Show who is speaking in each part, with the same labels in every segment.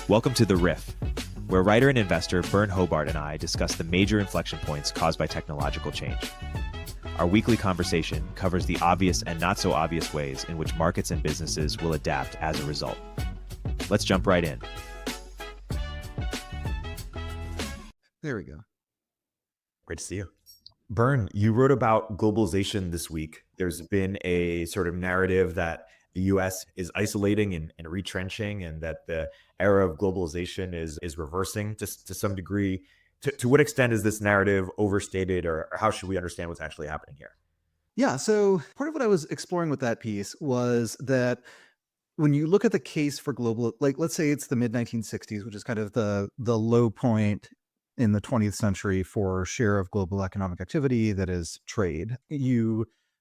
Speaker 1: Welcome to The Riff, where writer and investor Byrne Hobart and I discuss the major inflection points caused by technological change. Our weekly conversation covers the obvious and not so obvious ways in which markets and businesses will adapt as a result. Let's jump right in.
Speaker 2: There we go.
Speaker 3: Great to see you. Byrne, you wrote about globalization this week. There's been a sort of narrative that the US is isolating and retrenching, and that the era of globalization is reversing to some degree. To what extent is this narrative overstated, or how should we understand what's actually happening here?
Speaker 2: Yeah, so part of what I was exploring with that piece was that when you look at the case for global, like let's say it's the mid-1960s, which is kind of the low point in the 20th century for share of global economic activity that is trade.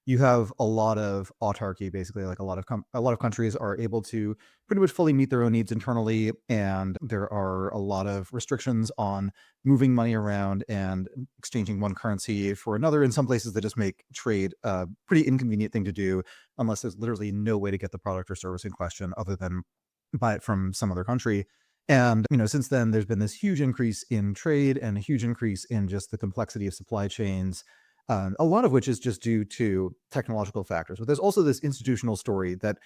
Speaker 2: You have a lot of autarky, basically, like a lot of countries are able to pretty much fully meet their own needs internally, and there are a lot of restrictions on moving money around and exchanging one currency for another. In some places, they just make trade a pretty inconvenient thing to do, unless there's literally no way to get the product or service in question other than buy it from some other country. And, since then, there's been this huge increase in trade and a huge increase in just the complexity of supply chains, a lot of which is just due to technological factors. But there's also this institutional story that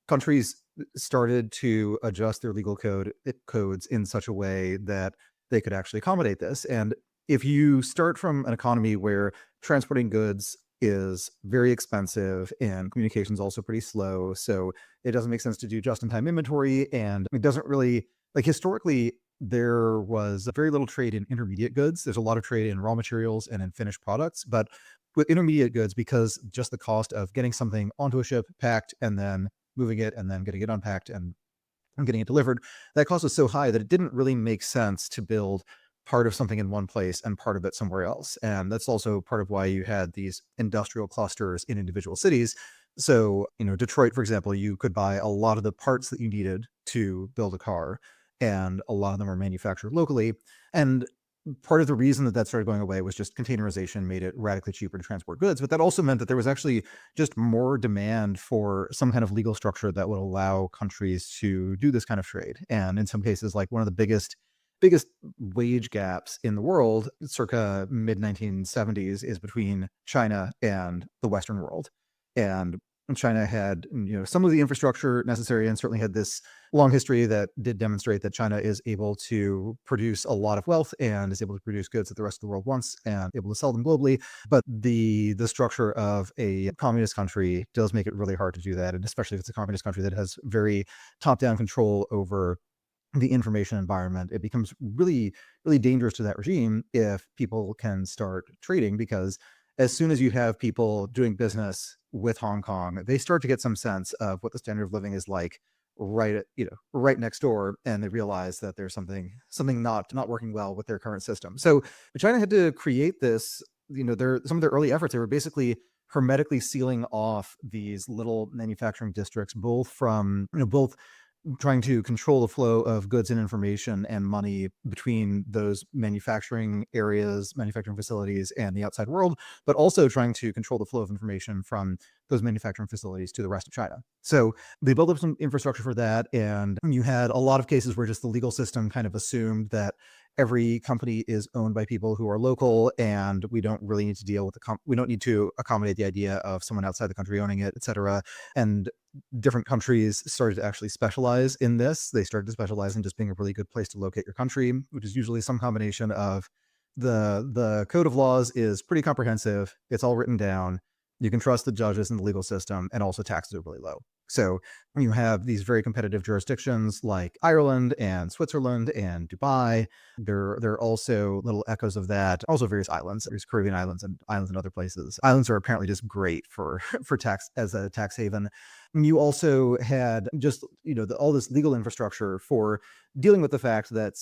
Speaker 2: countries started to adjust their legal codes in such a way that they could actually accommodate this. And if you start from an economy where transporting goods is very expensive and communication is also pretty slow, so it doesn't make sense to do just-in-time inventory, and it doesn't really, like, historically, there was very little trade in intermediate goods. There's a lot of trade in raw materials and in finished products, but with intermediate goods, because just the cost of getting something onto a ship, packed, and then moving it, and then getting it unpacked and getting it delivered, that cost was so high that it didn't really make sense to build part of something in one place and part of it somewhere else. And that's also part of why you had these industrial clusters in individual cities. So, Detroit, for example, you could buy a lot of the parts that you needed to build a car, and a lot of them are manufactured locally. And part of the reason that started going away was just containerization made it radically cheaper to transport goods. But that also meant that there was actually just more demand for some kind of legal structure that would allow countries to do this kind of trade. And in some cases, like one of the biggest wage gaps in the world, circa mid-1970s, is between China and the Western world. And China had, some of the infrastructure necessary, and certainly had this long history that did demonstrate that China is able to produce a lot of wealth and is able to produce goods that the rest of the world wants and able to sell them globally. But the structure of a communist country does make it really hard to do that, and especially if it's a communist country that has very top-down control over the information environment, it becomes really, really dangerous to that regime if people can start trading, because as soon as you have people doing business with Hong Kong, they start to get some sense of what the standard of living is like right next door, and they realize that there's something not working well with their current system. So China had to create this. Some of their early efforts, they were basically hermetically sealing off these little manufacturing districts, both trying to control the flow of goods and information and money between those manufacturing areas, manufacturing facilities, and the outside world, but also trying to control the flow of information from those manufacturing facilities to the rest of China. So they built up some infrastructure for that, and you had a lot of cases where just the legal system kind of assumed that every company is owned by people who are local, and we don't really need to deal with we don't need to accommodate the idea of someone outside the country owning it, etc. And different countries started to actually specialize in this. They started to specialize in just being a really good place to locate your country, which is usually some combination of the code of laws is pretty comprehensive. It's all written down. You can trust the judges and the legal system, and also taxes are really low. So you have these very competitive jurisdictions like Ireland and Switzerland and Dubai. There are also little echoes of that. Also various islands. There's Caribbean islands and other places. Islands are apparently just great for tax as a tax haven. You also had just, all this legal infrastructure for dealing with the fact that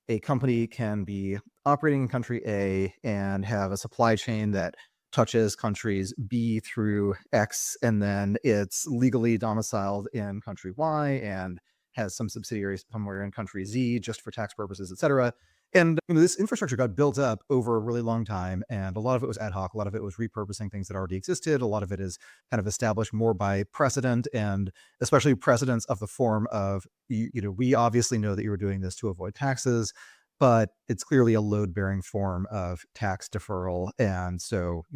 Speaker 2: a company can be operating in country A and have a supply chain that touches countries B through X, and then it's legally domiciled in country Y and has some subsidiaries somewhere in country Z just for tax purposes, etc. And this infrastructure got built up over a really long time, and a lot of it was ad hoc. A lot of it was repurposing things that already existed. A lot of it is kind of established more by precedent, and especially precedents of the form of, we obviously know that you were doing this to avoid taxes, but it's clearly a load-bearing form of tax deferral. And so,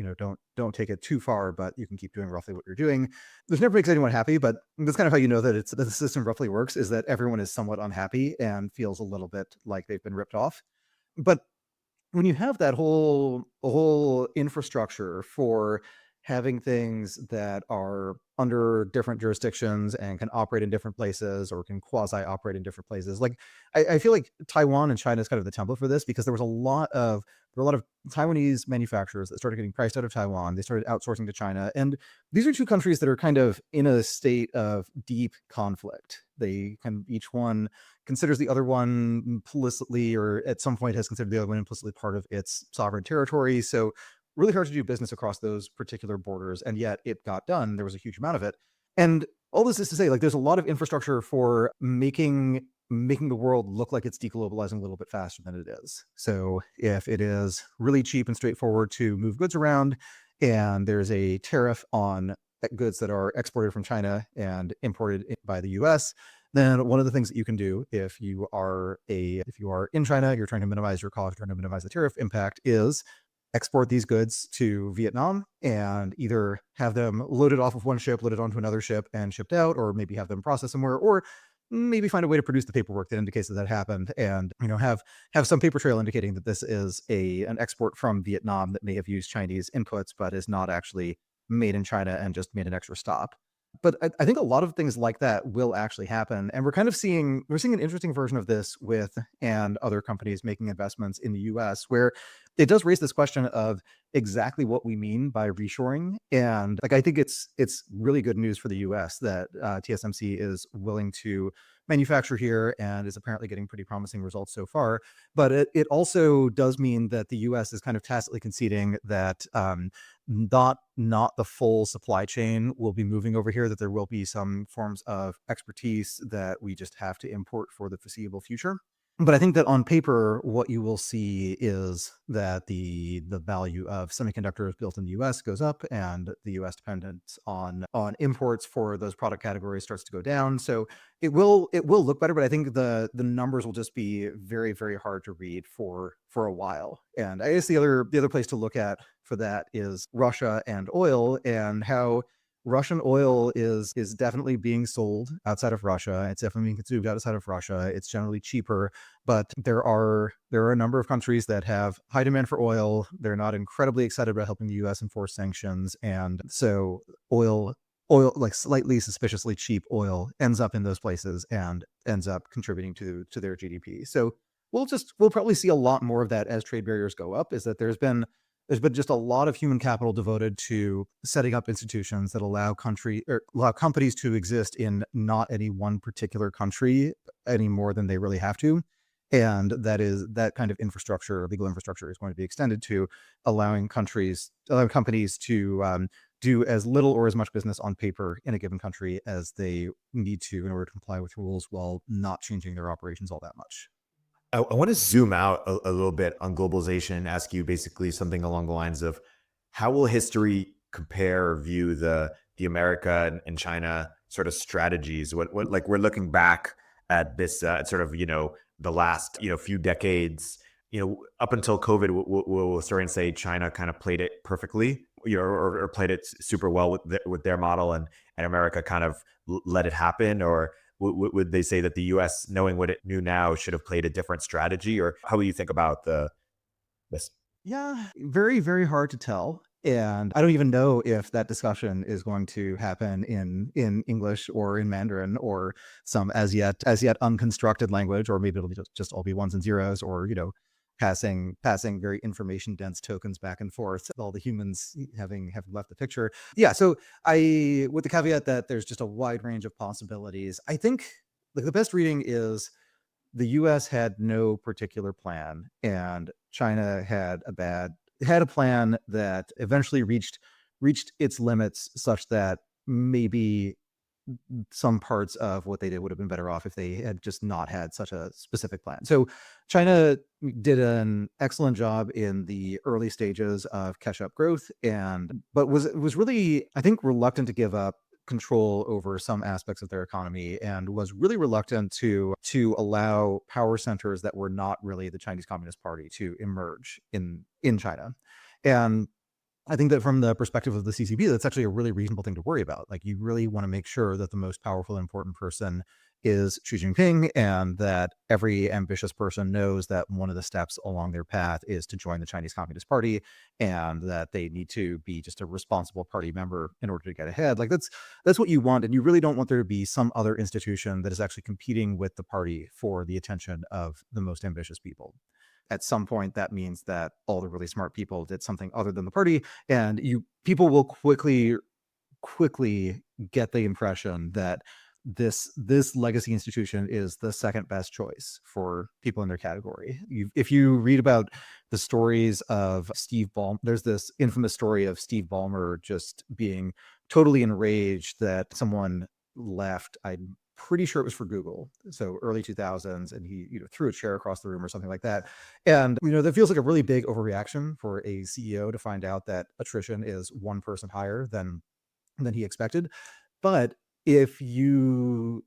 Speaker 2: don't take it too far, but you can keep doing roughly what you're doing. This never makes anyone happy, but that's kind of how you know that the system roughly works, is that everyone is somewhat unhappy and feels a little bit like they've been ripped off. But when you have that whole infrastructure for having things that are under different jurisdictions and can operate in different places or can quasi operate in different places, like I feel like Taiwan and China is kind of the template for this, because there were a lot of Taiwanese manufacturers that started getting priced out of Taiwan. They started outsourcing to China, and these are two countries that are kind of in a state of deep conflict. They kind of, each one considers the other one implicitly, or at some point has considered the other one implicitly, part of its sovereign territory. So really hard to do business across those particular borders, and yet it got done. There was a huge amount of it. And all this is to say, like, there's a lot of infrastructure for making the world look like it's deglobalizing a little bit faster than it is. So if it is really cheap and straightforward to move goods around, and there's a tariff on goods that are exported from China and imported by the US, then one of the things that you can do if you are in China, you're trying to minimize your cost, trying to minimize the tariff impact, is export these goods to Vietnam and either have them loaded off of one ship, loaded onto another ship and shipped out, or maybe have them processed somewhere, or maybe find a way to produce the paperwork that indicates that happened, and have some paper trail indicating that this is an export from Vietnam that may have used Chinese inputs but is not actually made in China and just made an extra stop. But I think a lot of things like that will actually happen, and we're seeing an interesting version of this with and other companies making investments in the U.S., where it does raise this question of exactly what we mean by reshoring. And like, I think it's really good news for the U.S. that TSMC is willing to manufacture here and is apparently getting pretty promising results so far. But it also does mean that the U.S. is kind of tacitly conceding that not the full supply chain will be moving over here, that there will be some forms of expertise that we just have to import for the foreseeable future. But I think that on paper, what you will see is that the value of semiconductors built in the U.S. goes up, and the U.S. dependence on imports for those product categories starts to go down. So it will look better, but I think the numbers will just be very, very hard to read for a while. And I guess the other place to look at for that is Russia and oil, and how Russian oil is definitely being sold outside of Russia. It's definitely being consumed outside of Russia. It's generally cheaper, but there are a number of countries that have high demand for oil. They're not incredibly excited about helping the U.S. enforce sanctions, and so oil, like slightly suspiciously cheap oil, ends up in those places and ends up contributing to their GDP. So we'll probably see a lot more of that as trade barriers go up. Is that there's been just a lot of human capital devoted to setting up institutions that allow companies to exist in not any one particular country any more than they really have to. And that kind of infrastructure, legal infrastructure, is going to be extended to allowing companies to do as little or as much business on paper in a given country as they need to in order to comply with rules, while not changing their operations all that much.
Speaker 3: I want to zoom out a little bit on globalization and ask you basically something along the lines of, how will history compare or view the America and China sort of strategies? What like, we're looking back at this sort of, the last, few decades, up until COVID, we'll historians say China kind of played it perfectly, or played it super well with their model, and America kind of let it happen? Or would they say that the U.S., knowing what it knew now, should have played a different strategy? Or how do you think about this?
Speaker 2: Yeah, very, very hard to tell. And I don't even know if that discussion is going to happen in English or in Mandarin or some as yet unconstructed language, or maybe it'll just all be ones and zeros, or passing very information dense tokens back and forth, all the humans having left the picture. Yeah, so with the caveat that there's just a wide range of possibilities, I think like the best reading is the US had no particular plan, and China had a plan that eventually reached its limits, such that maybe some parts of what they did would have been better off if they had just not had such a specific plan. So China did an excellent job in the early stages of catch-up growth, but was really, I think, reluctant to give up control over some aspects of their economy, and was really reluctant to allow power centers that were not really the Chinese Communist Party to emerge in China. And I think that from the perspective of the CCP, that's actually a really reasonable thing to worry about. Like, you really want to make sure that the most powerful, important person is Xi Jinping, and that every ambitious person knows that one of the steps along their path is to join the Chinese Communist Party, and that they need to be just a responsible party member in order to get ahead. Like, that's what you want, and you really don't want there to be some other institution that is actually competing with the party for the attention of the most ambitious people. At some point, that means that all the really smart people did something other than the party, and people will quickly get the impression that this legacy institution is the second best choice for people in their category. If you read about the stories of Steve Ballmer, there's this infamous story of Steve Ballmer just being totally enraged that someone left. I'm pretty sure it was for Google, so early 2000s, and he threw a chair across the room or something like that. And that feels like a really big overreaction for a CEO to find out that attrition is one person higher than he expected. But if you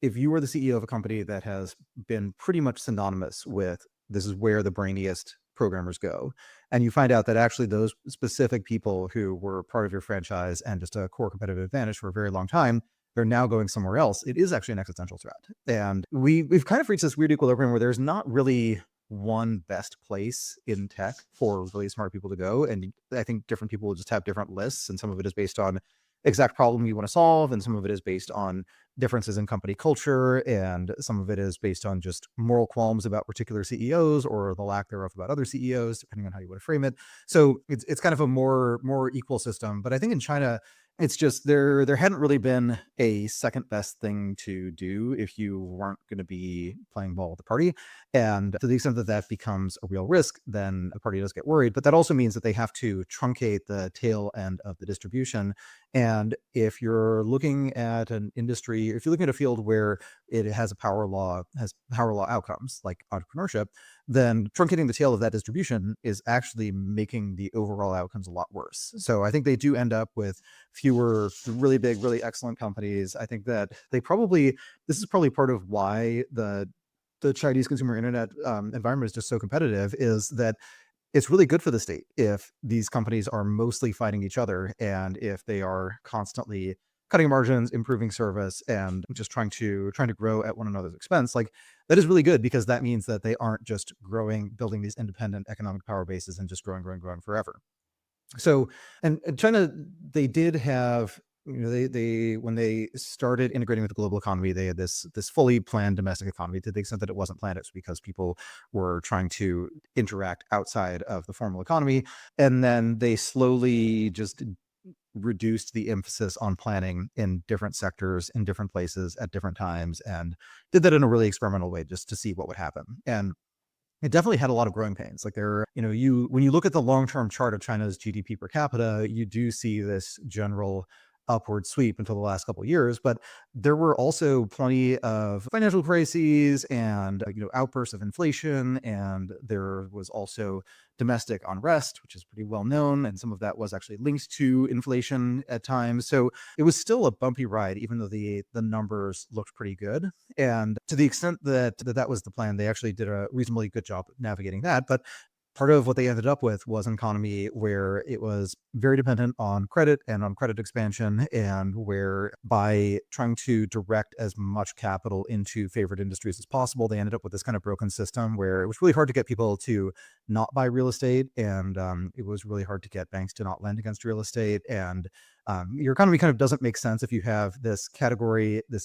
Speaker 2: are the CEO of a company that has been pretty much synonymous with this is where the brainiest programmers go, and you find out that actually those specific people who were part of your franchise and just a core competitive advantage for a very long time, they're now going somewhere else, it is actually an existential threat. And we've kind of reached this weird equilibrium where there's not really one best place in tech for really smart people to go. And I think different people will just have different lists, and some of it is based on exact problem you want to solve, and some of it is based on differences in company culture, and some of it is based on just moral qualms about particular CEOs or the lack thereof about other CEOs, depending on how you want to frame it. So it's kind of a more equal system. But I think in China, it's just there hadn't really been a second best thing to do if you weren't going to be playing ball with the party. And to the extent that that becomes a real risk, then the party does get worried. But that also means that they have to truncate the tail end of the distribution. And if you're looking at an industry, if you're looking at a field where it has power law outcomes like entrepreneurship, then truncating the tail of that distribution is actually making the overall outcomes a lot worse. So I think they do end up with fewer really big, really excellent companies. I think that this is probably part of why the Chinese consumer internet environment is just so competitive, is that it's really good for the state if these companies are mostly fighting each other, and if they are constantly cutting margins, improving service, and just trying to grow at one another's expense. Like, that is really good, because that means that they aren't just building these independent economic power bases and just growing forever. So, and China, they did have, they when they started integrating with the global economy, they had this fully planned domestic economy. To the extent that it wasn't planned, it's because people were trying to interact outside of the formal economy, and then they slowly just reduced the emphasis on planning in different sectors, in different places, at different times, and did that in a really experimental way just to see what would happen. And it definitely had a lot of growing pains. Like, when you look at the long-term chart of China's GDP per capita, you do see this general upward sweep until the last couple of years. But there were also plenty of financial crises and outbursts of inflation, and there was also domestic unrest, which is pretty well known, and some of that was actually linked to inflation at times. So it was still a bumpy ride, even though the numbers looked pretty good. And to the extent that that was the plan, they actually did a reasonably good job navigating that. But part of what they ended up with was an economy where it was very dependent on credit and on credit expansion, and where by trying to direct as much capital into favored industries as possible, they ended up with this kind of broken system where it was really hard to get people to not buy real estate, and it was really hard to get banks to not lend against real estate. And your economy kind of doesn't make sense if you have this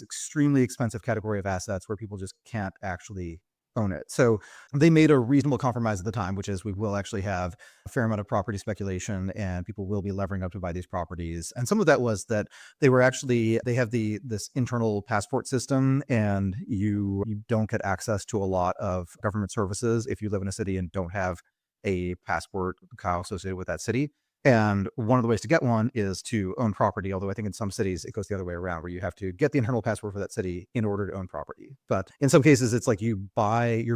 Speaker 2: extremely expensive category of assets where people just can't actually own it. So they made a reasonable compromise at the time, which is we will actually have a fair amount of property speculation, and people will be levering up to buy these properties. And some of that was that they have this internal passport system, and you don't get access to a lot of government services if you live in a city and don't have a passport associated with that city. And one of the ways to get one is to own property, although I think in some cities it goes the other way around, where you have to get the internal passport for that city in order to own property. But in some cases, it's like you're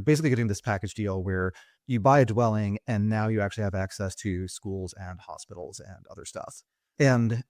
Speaker 2: basically getting this package deal where you buy a dwelling and now you actually have access to schools and hospitals and other stuff. And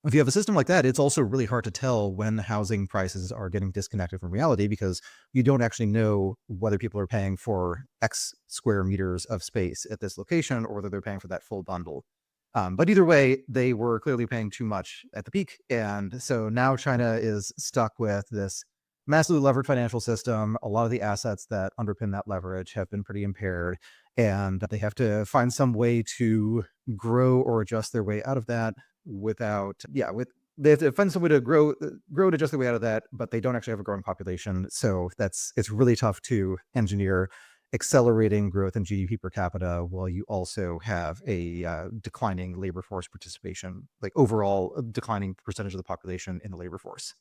Speaker 2: if you have a system like that, it's also really hard to tell when housing prices are getting disconnected from reality, because you don't actually know whether people are paying for X square meters of space at this location or whether they're paying for that full bundle. But either way, they were clearly paying too much at the peak. And so now China is stuck with this massively levered financial system. A lot of the assets that underpin that leverage have been pretty impaired, and they have to find some way to grow or adjust their way out of that they have to find some way to grow and adjust their way out of that, but they don't actually have a growing population. So it's really tough to engineer accelerating growth in GDP per capita while you also have a declining labor force participation, like overall declining percentage of the population in the labor force.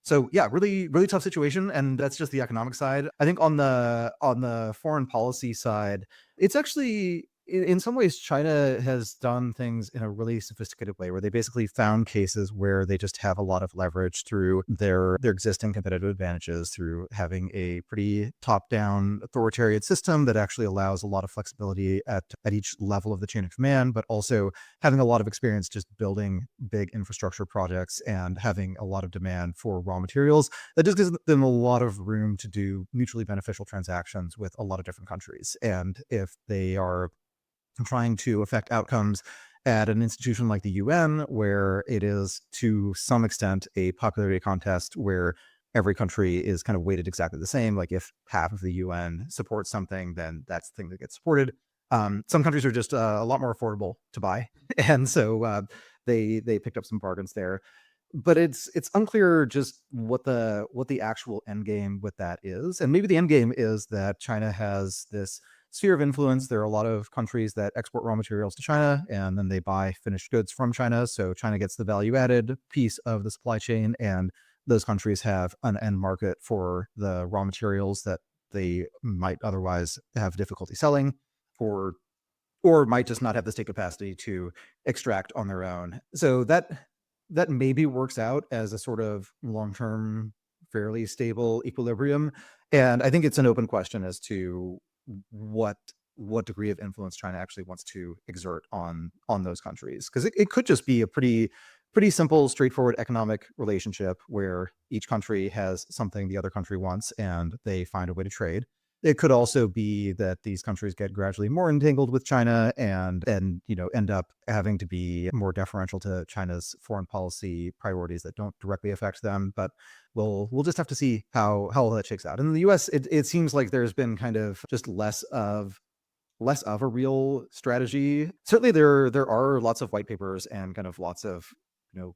Speaker 2: So yeah, really, really tough situation. And that's just the economic side. I think on the foreign policy side, it's actually, in some ways, China has done things in a really sophisticated way, where they basically found cases where they just have a lot of leverage through their existing competitive advantages, through having a pretty top-down authoritarian system that actually allows a lot of flexibility at each level of the chain of command, but also having a lot of experience just building big infrastructure projects and having a lot of demand for raw materials. That just gives them a lot of room to do mutually beneficial transactions with a lot of different countries. And if they are trying to affect outcomes at an institution like the UN, where it is to some extent a popularity contest where every country is kind of weighted exactly the same. Like if half of the UN supports something, then that's the thing that gets supported. Some countries are just a lot more affordable to buy. And so they picked up some bargains there. But it's unclear just what the actual end game with that is. And maybe the end game is that China has this sphere of influence. There are a lot of countries that export raw materials to China, and then they buy finished goods from China. So China gets the value added piece of the supply chain, and those countries have an end market for the raw materials that they might otherwise have difficulty selling, or might just not have the state capacity to extract on their own. So that maybe works out as a sort of long-term, fairly stable equilibrium. And I think it's an open question as to what degree of influence China actually wants to exert on those countries, because it could just be a pretty simple, straightforward economic relationship where each country has something the other country wants and they find a way to trade. It could also be that these countries get gradually more entangled with China and end up having to be more deferential to China's foreign policy priorities that don't directly affect them. But we'll just have to see how all that shakes out. And in the US, it seems like there's been kind of just less of a real strategy. Certainly there are lots of white papers and kind of lots of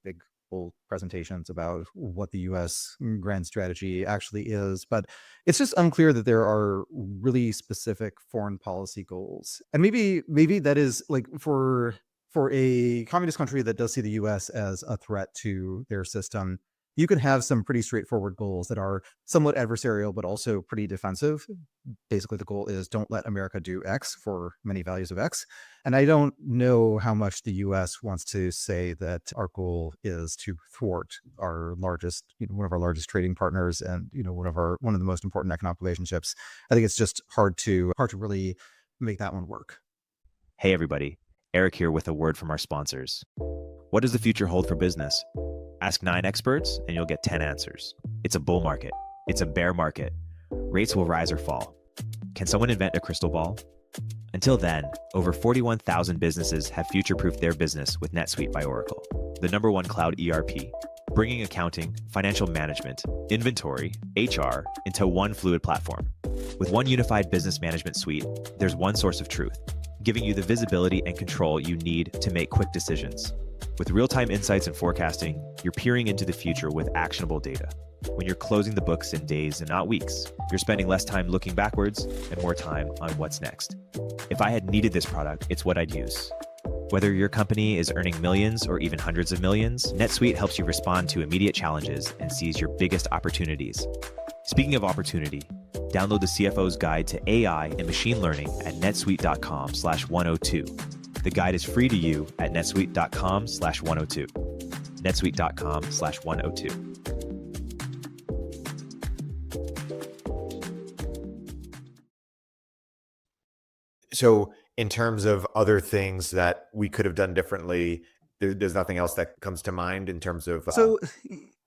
Speaker 2: big full presentations about what the US grand strategy actually is, but it's just unclear that there are really specific foreign policy goals. And maybe that is like for a communist country that does see the US as a threat to their system, you can have some pretty straightforward goals that are somewhat adversarial, but also pretty defensive. Basically, the goal is don't let America do X for many values of X. And I don't know how much the US wants to say that our goal is to thwart our largest, one of our largest trading partners and, one of the most important economic relationships. I think it's just hard to really make that one work.
Speaker 1: Hey, everybody. Erik here with a word from our sponsors. What does the future hold for business? Ask 9 experts and you'll get 10 answers. It's a bull market. It's a bear market. Rates will rise or fall. Can someone invent a crystal ball? Until then, over 41,000 businesses have future-proofed their business with Netsuite by Oracle, the #1 cloud ERP, bringing accounting, financial management, inventory, HR into one fluid platform. With one unified business management suite, there's one source of truth, giving you the visibility and control you need to make quick decisions. With real-time insights and forecasting, you're peering into the future with actionable data. When you're closing the books in days and not weeks, you're spending less time looking backwards and more time on what's next. If I had needed this product, it's what I'd use. Whether your company is earning millions or even hundreds of millions, NetSuite helps you respond to immediate challenges and seize your biggest opportunities. Speaking of opportunity, download the CFO's Guide to AI and Machine Learning at netsuite.com/102. The guide is free to you at netsuite.com/102. netsuite.com/102.
Speaker 3: So, in terms of other things that we could have done differently, there's nothing else that comes to mind in terms of.
Speaker 2: So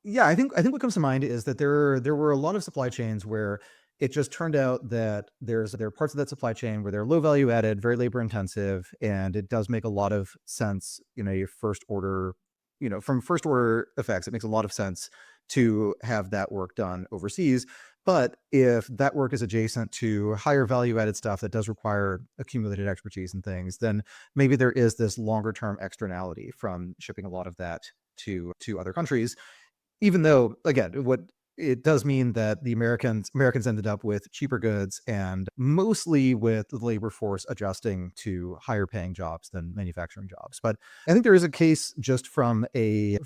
Speaker 2: yeah, I think what comes to mind is that there were a lot of supply chains where it just turned out that there are parts of that supply chain where they're low value added, very labor intensive, and it does make a lot of sense, your first order, from first order effects, it makes a lot of sense to have that work done overseas. But if that work is adjacent to higher value added stuff that does require accumulated expertise and things, then maybe there is this longer term externality from shipping a lot of that to other countries, even though again what it does mean that the Americans ended up with cheaper goods and mostly with the labor force adjusting to higher paying jobs than manufacturing jobs. But I think there is a case just from a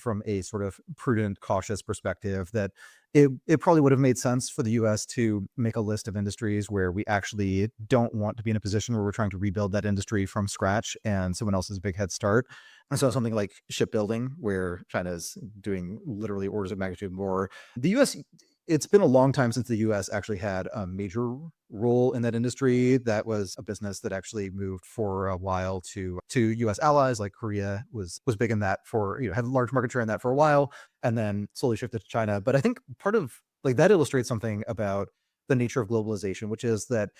Speaker 2: sort of prudent, cautious perspective that it probably would have made sense for the US to make a list of industries where we actually don't want to be in a position where we're trying to rebuild that industry from scratch and someone else has a big head start. And so something like shipbuilding, where China's doing literally orders of magnitude more. The US, it's been a long time since the US actually had a major role in that industry. That was a business that actually moved for a while to US allies, like Korea was big in that for, had a large market share in that for a while, and then slowly shifted to China. But I think part of like that illustrates something about the nature of globalization, which is that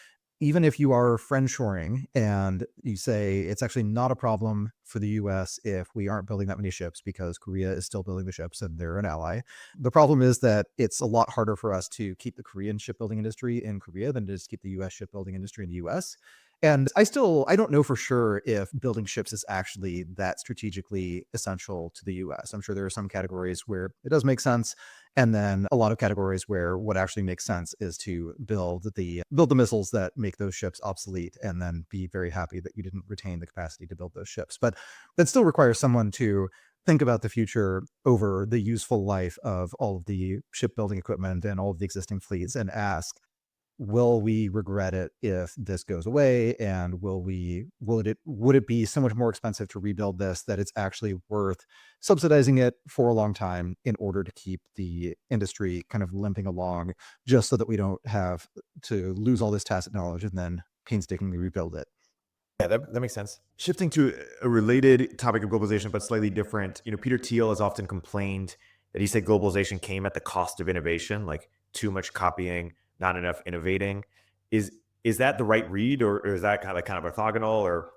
Speaker 2: even if you are friendshoring and you say it's actually not a problem for the US if we aren't building that many ships because Korea is still building the ships and they're an ally. The problem is that it's a lot harder for us to keep the Korean shipbuilding industry in Korea than it is to keep the US shipbuilding industry in the US. And I don't know for sure if building ships is actually that strategically essential to the US. I'm sure there are some categories where it does make sense, and then a lot of categories where what actually makes sense is to build the missiles that make those ships obsolete and then be very happy that you didn't retain the capacity to build those ships. But that still requires someone to think about the future over the useful life of all of the shipbuilding equipment and all of the existing fleets and ask, will we regret it if this goes away? And would it be so much more expensive to rebuild this that it's actually worth subsidizing it for a long time in order to keep the industry kind of limping along, just so that we don't have to lose all this tacit knowledge and then painstakingly rebuild it?
Speaker 3: Yeah, that makes sense. Shifting to a related topic of globalization, but slightly different. Peter Thiel has often complained that he said globalization came at the cost of innovation, like too much copying, not enough innovating. Is that the right read, or is that kind of orthogonal? Or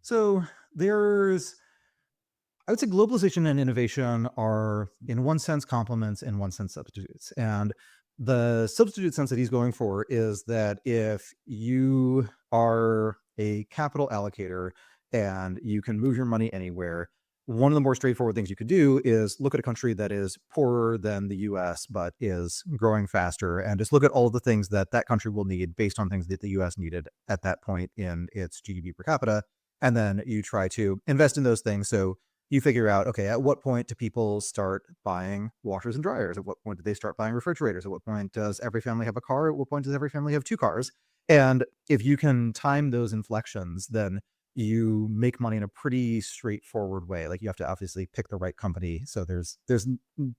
Speaker 2: So I would say globalization and innovation are, in one sense, complements, in one sense, substitutes. And the substitute sense that he's going for is that if you are a capital allocator and you can move your money anywhere, one of the more straightforward things you could do is look at a country that is poorer than the US, but is growing faster, and just look at all of the things that that country will need based on things that the US needed at that point in its GDP per capita. And then you try to invest in those things. So you figure out, okay, at what point do people start buying washers and dryers? At what point do they start buying refrigerators? At what point does every family have a car? At what point does every family have two cars? And if you can time those inflections, then you make money in a pretty straightforward way. Like, you have to obviously pick the right company. So there's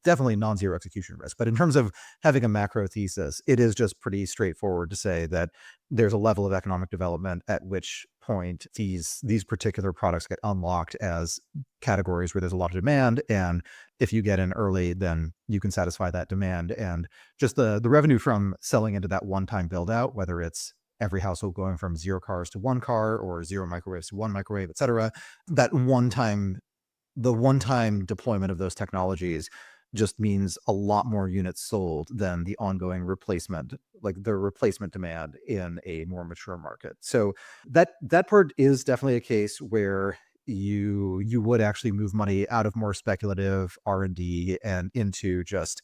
Speaker 2: definitely non-zero execution risk. But in terms of having a macro thesis, it is just pretty straightforward to say that there's a level of economic development at which point these particular products get unlocked as categories where there's a lot of demand. And if you get in early, then you can satisfy that demand. And just the revenue from selling into that one-time build out, whether it's every household going from 0 cars to 1 car or 0 microwaves to 1 microwave, et cetera, the one-time deployment of those technologies just means a lot more units sold than the ongoing replacement, like the replacement demand in a more mature market. So that part is definitely a case where you would actually move money out of more speculative R&D and into just,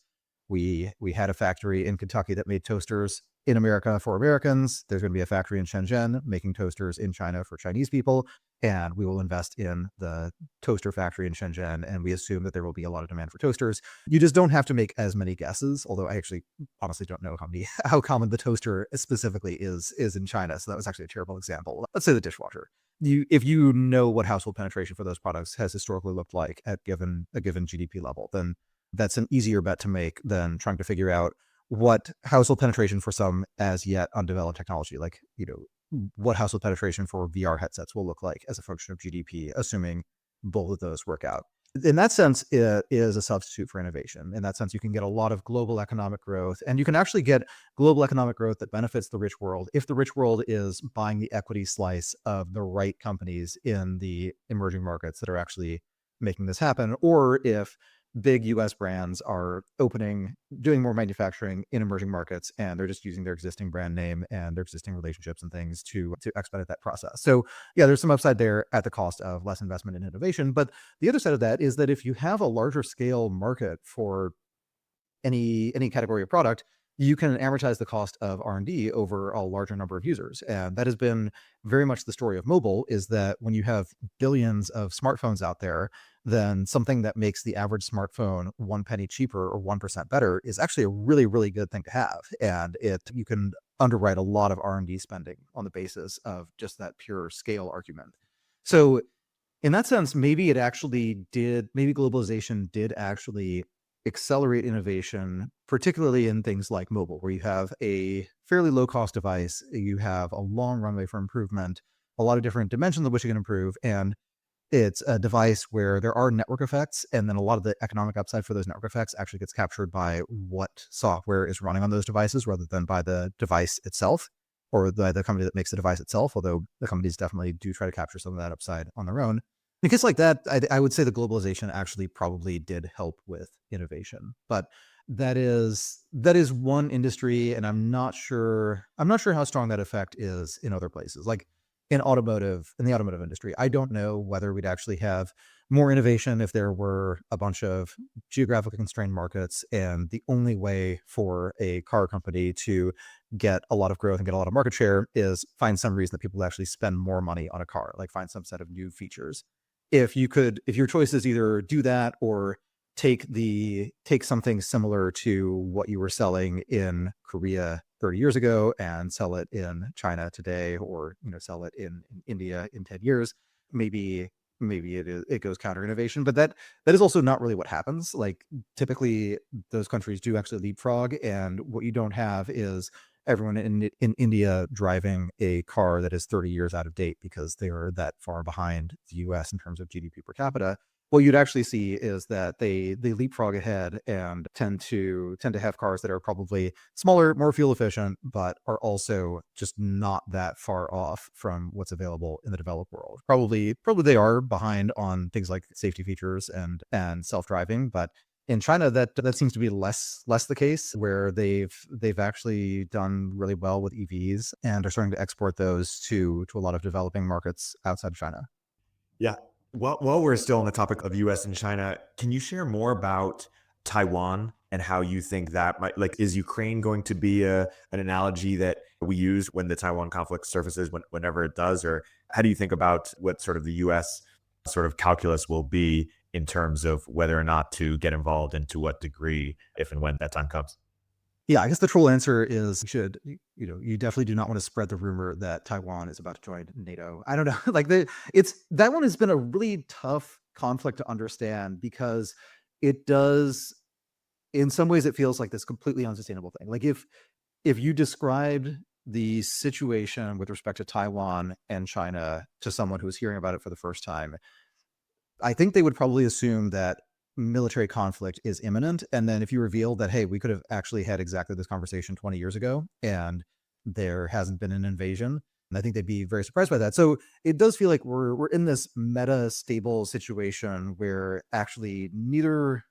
Speaker 2: we had a factory in Kentucky that made toasters in America for Americans. There's going to be a factory in Shenzhen making toasters in China for Chinese people, and we will invest in the toaster factory in Shenzhen, and we assume that there will be a lot of demand for toasters. You just don't have to make as many guesses, although I actually honestly don't know how common the toaster specifically is in China. So that was actually a terrible example. Let's say the dishwasher. if you know what household penetration for those products has historically looked like at a given GDP level, then that's an easier bet to make than trying to figure out what household penetration for some as yet undeveloped technology, like, what household penetration for VR headsets will look like as a function of GDP, assuming both of those work out. In that sense, it is a substitute for innovation. In that sense, you can get a lot of global economic growth, and you can actually get global economic growth that benefits the rich world if the rich world is buying the equity slice of the right companies in the emerging markets that are actually making this happen, or if big US brands are doing more manufacturing in emerging markets, and they're just using their existing brand name and their existing relationships and things to expedite that process. So yeah, there's some upside there at the cost of less investment in innovation. But the other side of that is that if you have a larger scale market for any category of product, you can amortize the cost of R&D over a larger number of users. And that has been very much the story of mobile, is that when you have billions of smartphones out there, then something that makes the average smartphone 1 penny cheaper or 1% better is actually a really, really good thing to have. And you can underwrite a lot of R&D spending on the basis of just that pure scale argument. So in that sense, maybe globalization did actually accelerate innovation, particularly in things like mobile, where you have a fairly low cost device, you have a long runway for improvement, a lot of different dimensions of which you can improve, and it's a device where there are network effects, and then a lot of the economic upside for those network effects actually gets captured by what software is running on those devices rather than by the device itself or by the company that makes the device itself, although the companies definitely do try to capture some of that upside on their own. In a case like that, I would say the globalization actually probably did help with innovation, but that is one industry, and I'm not sure how strong that effect is in other places. Like in the automotive industry, I don't know whether we'd actually have more innovation if there were a bunch of geographically constrained markets, and the only way for a car company to get a lot of growth and get a lot of market share is find some reason that people actually spend more money on a car, like find some set of new features. If your choice is either do that or take something similar to what you were selling in Korea 30 years ago and sell it in China today, or sell it in India in 10 years, maybe it goes counter innovation. But that is also not really what happens. Like typically those countries do actually leapfrog, and what you don't have is everyone in India driving a car that is 30 years out of date because they are that far behind the US in terms of GDP per capita. What you'd actually see is that they leapfrog ahead and tend to have cars that are probably smaller, more fuel efficient, but are also just not that far off from what's available in the developed world. Probably they are behind on things like safety features and self-driving, but in China, that seems to be less the case, where they've actually done really well with EVs and are starting to export those to a lot of developing markets outside of China.
Speaker 3: Yeah. Well, while we're still on the topic of US and China, can you share more about Taiwan and how you think that might, like, is Ukraine going to be an analogy that we use when the Taiwan conflict surfaces, whenever it does? Or how do you think about what sort of the US sort of calculus will be in terms of whether or not to get involved and to what degree, if and when that time comes?
Speaker 2: Yeah, I guess the troll answer is you definitely do not want to spread the rumor that Taiwan is about to join NATO. I don't know. That one has been a really tough conflict to understand, because it does, in some ways it feels like this completely unsustainable thing. Like if you described the situation with respect to Taiwan and China to someone who was hearing about it for the first time, I think they would probably assume that military conflict is imminent. And then if you reveal that, hey, we could have actually had exactly this conversation 20 years ago and there hasn't been an invasion, and I think they'd be very surprised by that. So it does feel like we're in this meta stable situation where actually neither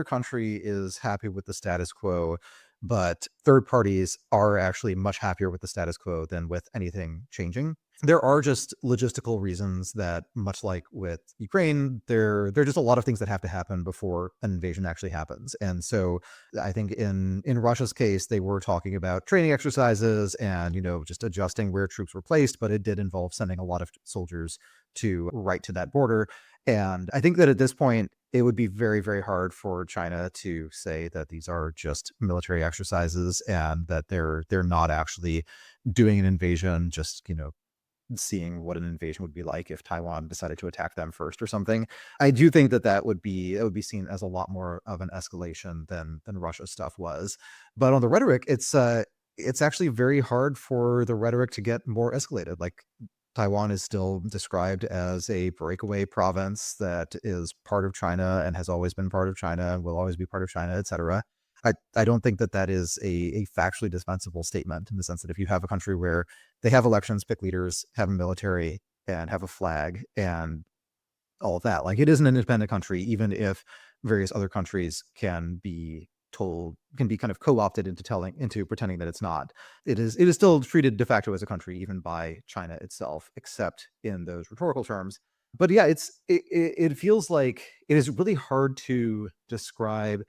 Speaker 2: country is happy with the status quo, but third parties are actually much happier with the status quo than with anything changing. There are just logistical reasons that, much like with Ukraine, there are just a lot of things that have to happen before an invasion actually happens. And so I think in Russia's case, they were talking about training exercises and, just adjusting where troops were placed, but it did involve sending a lot of soldiers right to that border. And I think that at this point, it would be very, very hard for China to say that these are just military exercises and that they're not actually doing an invasion just, seeing what an invasion would be like if Taiwan decided to attack them first or something. I do think that would be seen as a lot more of an escalation than Russia's stuff was. But on the rhetoric, it's actually very hard for the rhetoric to get more escalated. Like, Taiwan is still described as a breakaway province that is part of China and has always been part of China and will always be part of China, etc. I don't think that is a factually dispensable statement, in the sense that if you have a country where they have elections, pick leaders, have a military, and have a flag, and all of that, like, it is an independent country, even if various other countries can be kind of co-opted into pretending that it's not. It is still treated de facto as a country, even by China itself, except in those rhetorical terms. But yeah, it feels like it is really hard to describe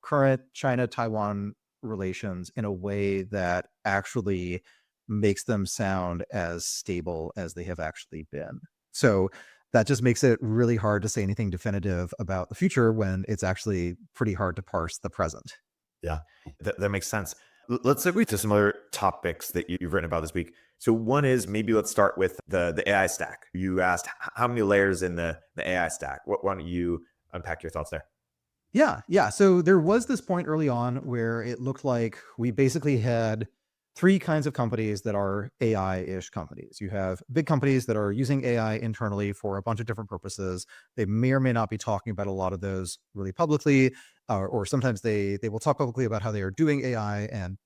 Speaker 2: current China-Taiwan relations in a way that actually makes them sound as stable as they have actually been. So that just makes it really hard to say anything definitive about the future, when it's actually pretty hard to parse the present.
Speaker 3: Yeah, that makes sense. Let's segue to some other topics that you've written about this week. So one is, maybe let's start with the AI stack. You asked how many layers in the AI stack. Why don't you unpack your thoughts there?
Speaker 2: Yeah. So there was this point early on where it looked like we basically had three kinds of companies that are AI-ish companies. You have big companies that are using AI internally for a bunch of different purposes. They may or may not be talking about a lot of those really publicly, or sometimes they will talk publicly about how they are doing AI and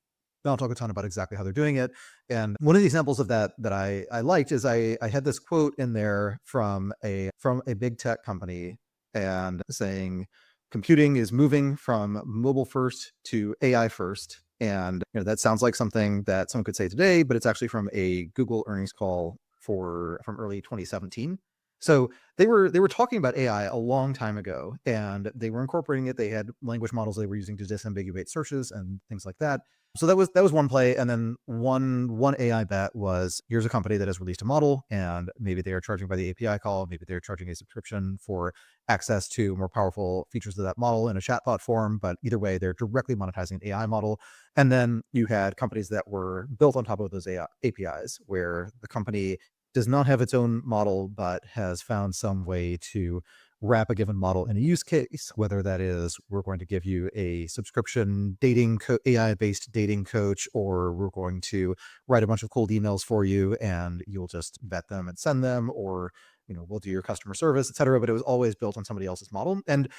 Speaker 2: not talk a ton about exactly how they're doing it. And one of the examples of that I liked is I had this quote in there from a big tech company, and saying, computing is moving from mobile first to AI first. And that sounds like something that someone could say today, but it's actually from a Google earnings call from early 2017. So they were talking about AI a long time ago, and they were incorporating it. They had language models they were using to disambiguate searches and things like that. So that was one play. And then one AI bet was, here's a company that has released a model, and maybe they are charging by the API call, maybe they're charging a subscription for access to more powerful features of that model in a chatbot form. But either way, they're directly monetizing an AI model. And then you had companies that were built on top of those AI APIs, where the company does not have its own model, but has found some way to wrap a given model in a use case, whether that is, we're going to give you a subscription AI-based dating coach, or we're going to write a bunch of cold emails for you and you'll just vet them and send them, or we'll do your customer service, etc. But it was always built on somebody else's model. And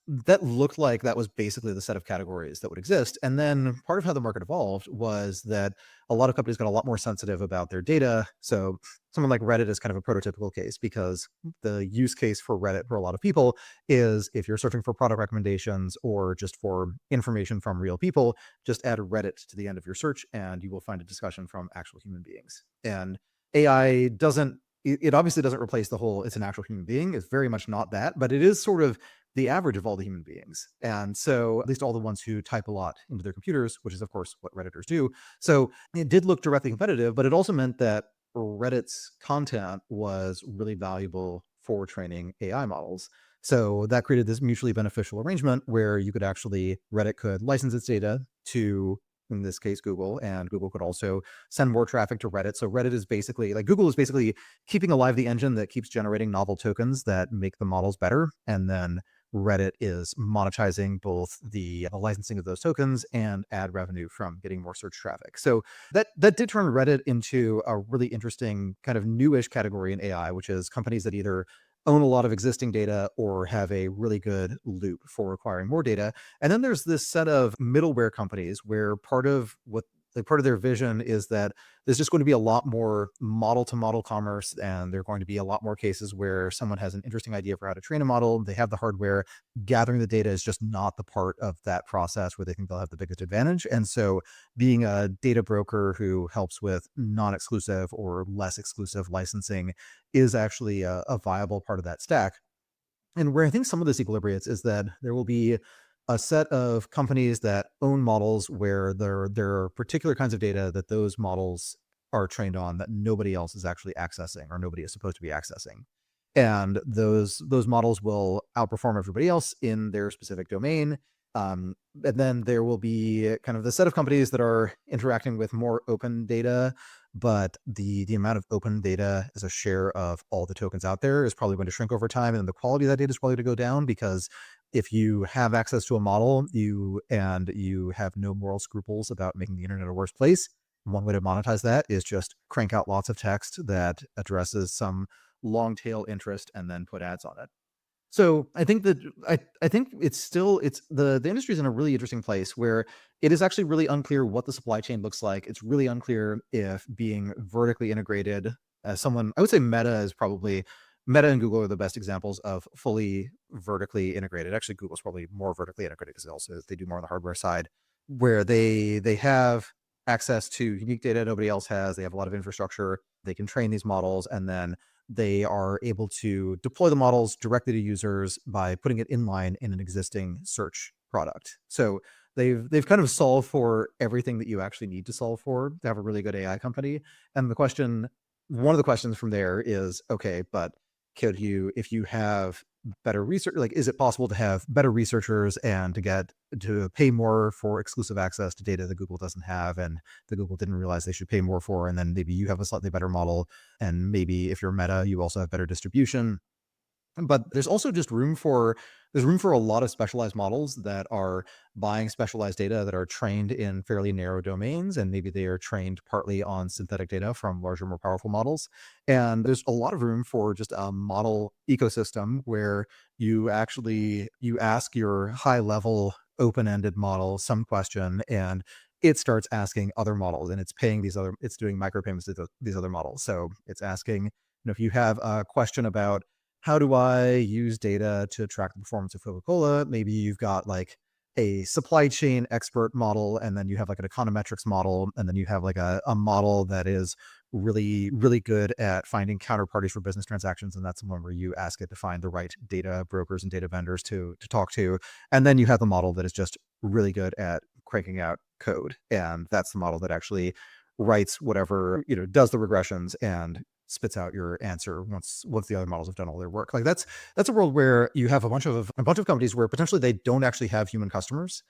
Speaker 2: that looked like that was basically the set of categories that would exist. And then part of how the market evolved was that a lot of companies got a lot more sensitive about their data. So someone like Reddit is kind of a prototypical case, because the use case for Reddit for a lot of people is, if you're searching for product recommendations or just for information from real people, just add Reddit to the end of your search and you will find a discussion from actual human beings. And AI doesn't, it obviously doesn't replace the whole, it's an actual human being. It's very much not that, but it is sort of the average of all the human beings. And so, at least all the ones who type a lot into their computers, which is of course what Redditors do. So it did look directly competitive, but it also meant that Reddit's content was really valuable for training AI models. So that created this mutually beneficial arrangement where Reddit could license its data to, in this case, Google, and Google could also send more traffic to Reddit. So Reddit is basically, like, Google is basically keeping alive the engine that keeps generating novel tokens that make the models better. And then Reddit is monetizing both the licensing of those tokens and ad revenue from getting more search traffic. So that did turn Reddit into a really interesting kind of newish category in AI, which is companies that either own a lot of existing data or have a really good loop for acquiring more data. And then there's this set of middleware companies where part of their vision is that there's just going to be a lot more model to model commerce, and there are going to be a lot more cases where someone has an interesting idea for how to train a model. They have the hardware. Gathering the data is just not the part of that process where they think they'll have the biggest advantage. And so being a data broker who helps with non-exclusive or less exclusive licensing is actually a viable part of that stack. And where I think some of this equilibrates is that there will be a set of companies that own models where there are particular kinds of data that those models are trained on that nobody else is actually accessing, or nobody is supposed to be accessing. And those models will outperform everybody else in their specific domain. And then there will be kind of the set of companies that are interacting with more open data, but the amount of open data as a share of all the tokens out there is probably going to shrink over time, and the quality of that data is probably going to go down, because if you have access to a model, you have no moral scruples about making the internet a worse place. One way to monetize that is just crank out lots of text that addresses some long tail interest and then put ads on it. So I think that I think it's the industry is in a really interesting place where it is actually really unclear what the supply chain looks like. It's really unclear if being vertically integrated, as someone, I would say Meta and Google are the best examples of fully vertically integrated. Actually, Google's probably more vertically integrated because they do more on the hardware side, where they have access to unique data nobody else has. They have a lot of infrastructure. They can train these models, and then they are able to deploy the models directly to users by putting it inline in an existing search product. So they've kind of solved for everything that you actually need to solve for to have a really good AI company. And one of the questions from there is, okay, but if you have better research, like, is it possible to have better researchers and to pay more for exclusive access to data that Google doesn't have and that Google didn't realize they should pay more for? And then maybe you have a slightly better model, and maybe if you're Meta, you also have better distribution. But there's also just room for a lot of specialized models that are buying specialized data that are trained in fairly narrow domains, and maybe they are trained partly on synthetic data from larger, more powerful models. And there's a lot of room for just a model ecosystem where you ask your high level open-ended model some question, and it starts asking other models, and it's doing micropayments to these other models. So it's asking, if you have a question about how do I use data to track the performance of Coca-Cola? Maybe you've got like a supply chain expert model, and then you have like an econometrics model, and then you have like a model that is really, really good at finding counterparties for business transactions. And that's the one where you ask it to find the right data brokers and data vendors to talk to. And then you have the model that is just really good at cranking out code. And that's the model that actually writes whatever, does the regressions and spits out your answer once the other models have done all their work. Like that's a world where you have a bunch of companies where potentially they don't actually have human customers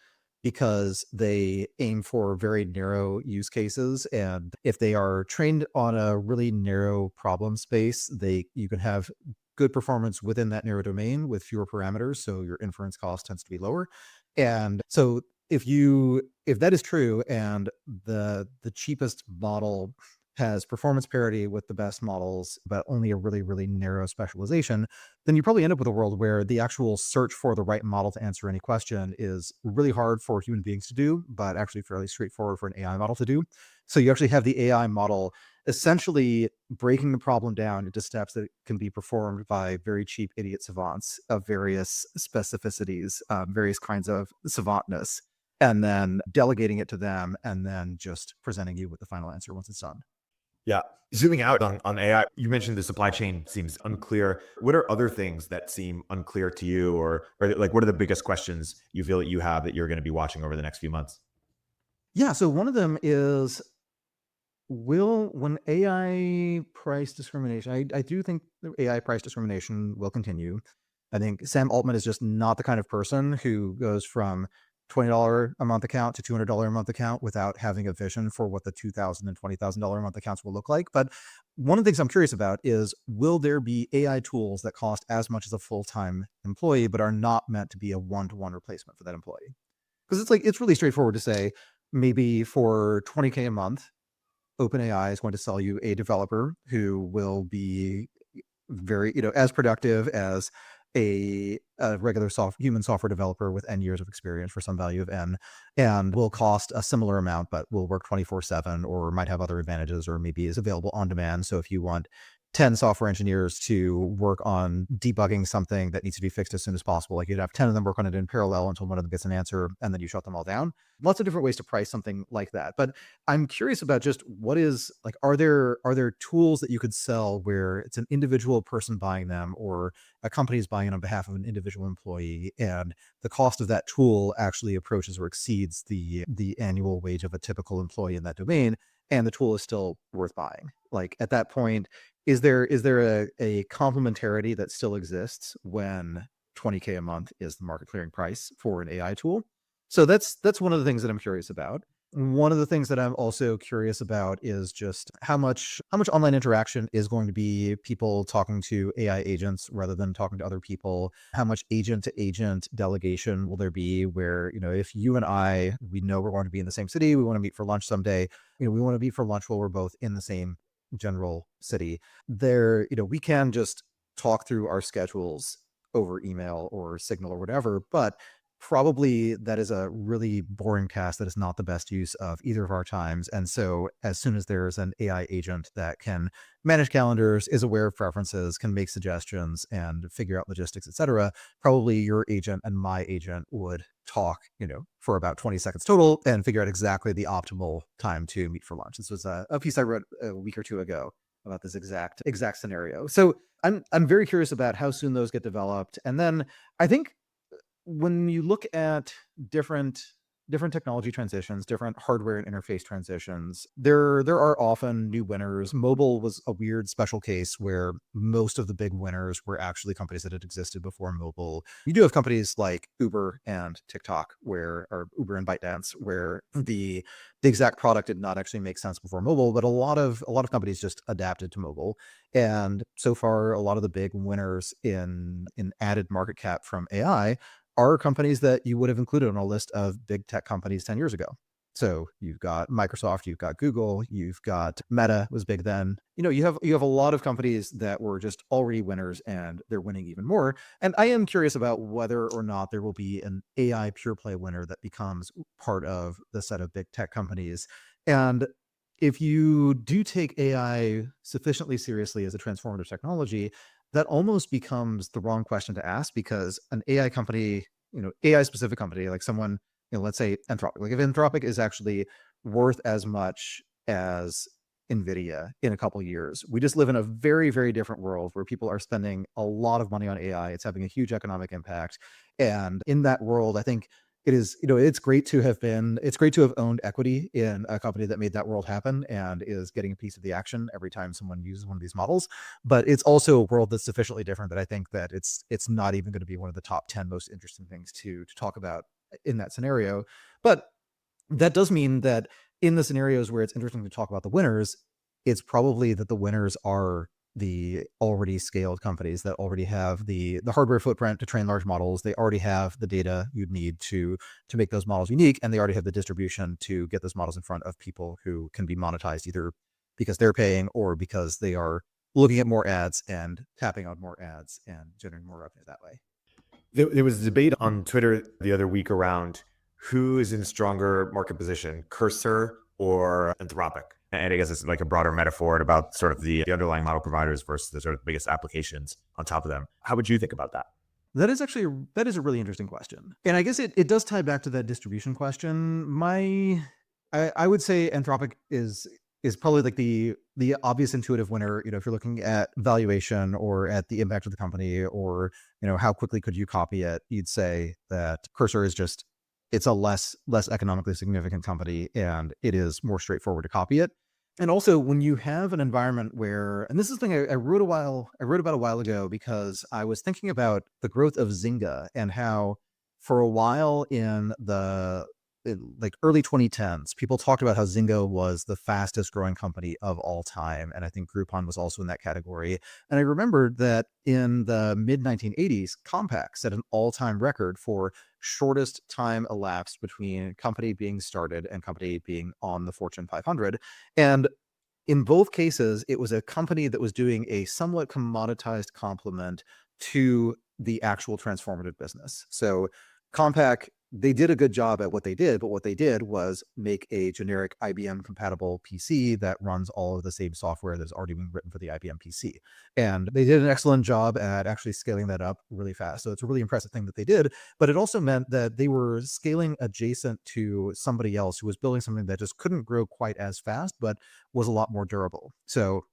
Speaker 2: because they aim for very narrow use cases. And if they are trained on a really narrow problem space, you can have good performance within that narrow domain with fewer parameters. So your inference cost tends to be lower. And so if that is true, and the cheapest model has performance parity with the best models, but only a really, really narrow specialization, then you probably end up with a world where the actual search for the right model to answer any question is really hard for human beings to do, but actually fairly straightforward for an AI model to do. So you actually have the AI model essentially breaking the problem down into steps that can be performed by very cheap idiot savants of various specificities, various kinds of savantness, and then delegating it to them, and then just presenting you with the final answer once it's done.
Speaker 3: Yeah. Zooming out on AI, you mentioned the supply chain seems unclear. What are other things that seem unclear to you, or like what are the biggest questions you feel that you have that you're going to be watching over the next few months?
Speaker 2: Yeah. So one of them is, when AI price discrimination, I do think the AI price discrimination will continue. I think Sam Altman is just not the kind of person who goes from $20 a month account to $200 a month account without having a vision for what the $2,000 and $20,000 a month accounts will look like. But one of the things I'm curious about is, will there be AI tools that cost as much as a full-time employee, but are not meant to be a one-to-one replacement for that employee? Because it's really straightforward to say, maybe for $20K a month, OpenAI is going to sell you a developer who will be very, as productive as a regular human software developer with N years of experience for some value of N, and will cost a similar amount, but will work 24/7, or might have other advantages, or maybe is available on demand. So if you want 10 software engineers to work on debugging something that needs to be fixed as soon as possible, like, you'd have 10 of them work on it in parallel until one of them gets an answer, and then you shut them all down. Lots of different ways to price something like that. But I'm curious about just are there tools that you could sell where it's an individual person buying them, or a company is buying it on behalf of an individual employee, and the cost of that tool actually approaches or exceeds the annual wage of a typical employee in that domain, and the tool is still worth buying? Like, at that point, is there a complementarity that still exists when $20K a month is the market clearing price for an AI tool? So that's one of the things that I'm curious about. One of the things that I'm also curious about is just how much online interaction is going to be people talking to AI agents rather than talking to other people. How much agent to agent delegation will there be where, if you and I, we know we're going to be in the same city, we want to meet for lunch someday, we want to meet for lunch while we're both in the same general city. There, we can just talk through our schedules over email or Signal or whatever, but probably that is a really boring task that is not the best use of either of our times. And so as soon as there's an AI agent that can manage calendars, is aware of preferences, can make suggestions and figure out logistics, etc., probably your agent and my agent would talk, for about 20 seconds total and figure out exactly the optimal time to meet for lunch. This was a piece I wrote a week or two ago about this exact scenario. So I'm very curious about how soon those get developed. And then I think when you look at different technology transitions, different hardware and interface transitions, there are often new winners. Mobile was a weird special case where most of the big winners were actually companies that had existed before mobile. You do have companies like Uber and TikTok, or Uber and ByteDance, where the exact product did not actually make sense before mobile, but a lot of companies just adapted to mobile. And so far, a lot of the big winners in added market cap from AI are companies that you would have included on a list of big tech companies 10 years ago. So you've got Microsoft, you've got Google, you've got Meta was big then. You have a lot of companies that were just already winners and they're winning even more. And I am curious about whether or not there will be an AI pure play winner that becomes part of the set of big tech companies. And if you do take AI sufficiently seriously as a transformative technology, that almost becomes the wrong question to ask, because an AI company, AI specific company, like someone, let's say Anthropic, like if Anthropic is actually worth as much as NVIDIA in a couple of years, we just live in a very, very different world where people are spending a lot of money on AI. It's having a huge economic impact. And in that world, I think it is, it's great to have owned equity in a company that made that world happen and is getting a piece of the action every time someone uses one of these models. But it's also a world that's sufficiently different that I think that it's not even going to be one of the top 10 most interesting things to talk about in that scenario. But that does mean that in the scenarios where it's interesting to talk about the winners, it's probably that the winners are the already scaled companies that already have the hardware footprint to train large models. They already have the data you'd need to make those models unique, and they already have the distribution to get those models in front of people who can be monetized either because they're paying or because they are looking at more ads and tapping on more ads and generating more revenue that way.
Speaker 3: There was a debate on Twitter the other week around who is in stronger market position, Cursor or Anthropic. And I guess it's like a broader metaphor about sort of the underlying model providers versus the sort of biggest applications on top of them. How would you think about that?
Speaker 2: That is a really interesting question. And I guess it does tie back to that distribution question. I would say Anthropic is probably like the obvious intuitive winner, if you're looking at valuation or at the impact of the company or, how quickly could you copy it, you'd say that Cursor is just, it's a less economically significant company and it is more straightforward to copy it. And also when you have an environment where, and this is the thing I wrote about a while ago, because I was thinking about the growth of Zynga and how for a while in like early 2010s, people talked about how Zynga was the fastest growing company of all time. And I think Groupon was also in that category. And I remembered that in the mid 1980s, Compaq set an all-time record for shortest time elapsed between company being started and company being on the Fortune 500. And in both cases, it was a company that was doing a somewhat commoditized complement to the actual transformative business. So Compaq, they did a good job at what they did, but what they did was make a generic IBM compatible PC that runs all of the same software that's already been written for the IBM PC. And they did an excellent job at actually scaling that up really fast. So it's a really impressive thing that they did, but it also meant that they were scaling adjacent to somebody else who was building something that just couldn't grow quite as fast, but was a lot more durable. So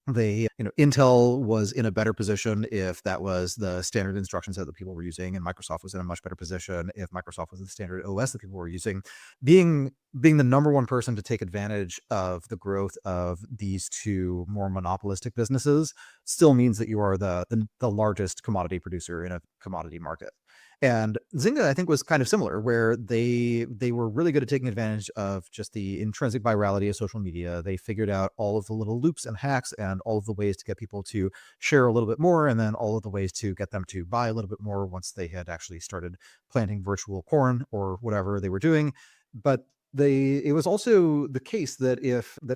Speaker 2: Intel was in a better position if that was the standard instruction set that people were using, and Microsoft was in a much better position if Microsoft was the standard OS that people were using. Being the number one person to take advantage of the growth of these two more monopolistic businesses still means that you are the largest commodity producer in a commodity market. And Zynga, I think, was kind of similar, where they were really good at taking advantage of just the intrinsic virality of social media. They figured out all of the little loops and hacks and all of the ways to get people to share a little bit more, and then all of the ways to get them to buy a little bit more once they had actually started planting virtual corn or whatever they were doing. But it was also the case that